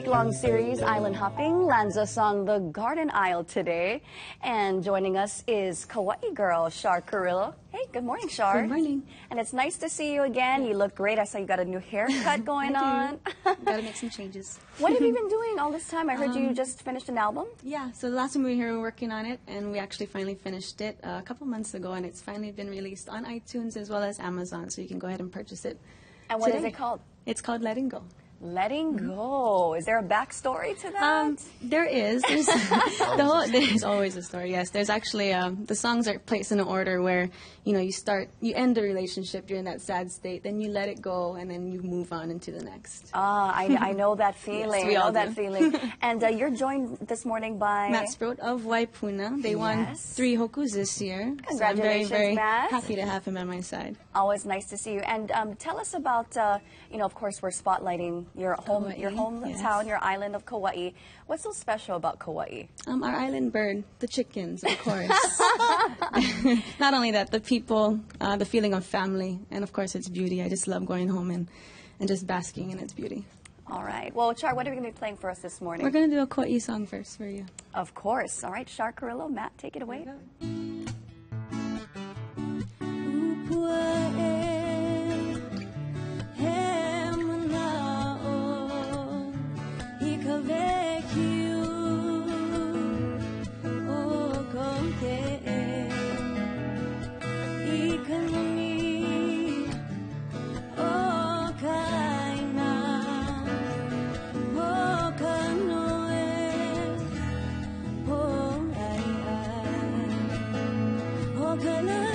week-long series, Island Hopping, lands us on the Garden Isle today. And joining us is Kauai girl, Shar Carillo. Hey, good morning, Shar. Good morning. And it's nice to see you again. You look great. I saw you got a new haircut going on. Gotta make some changes. What have you been doing all this time? I heard you just finished an album. Yeah, so the last time we were here, we were working on it, and we actually finally finished it a couple months ago, and it's finally been released on iTunes as well as Amazon, so you can go ahead and purchase it. And what is it called? It's called Letting Go. Letting Go. Is there a backstory to that? There is. There's always a story. Yes, there's actually the songs are placed in an order where you end the relationship, you're in that sad state, then you let it go, and then you move on into the next. I know that feeling. Yes, we all I know that do. feeling. And you're joined this morning by Matt Sproat of Waipuna. They won 3 hokus this year. Congratulations, so I'm very, very Matt. happy to have him on my side. Always nice to see you. And tell us about, of course, we're spotlighting your hometown, Yes. your island of Kauai. What's so special about Kauai? Our island bird, the chickens, of course. Not only that, the people, the feeling of family, and of course its beauty. I just love going home and just basking in its beauty. All right. Well, Shar, what are we going to be playing for us this morning? We're going to do a Kauai song first for you. Of course. All right, Shar Carillo, Matt, take it away. Gonna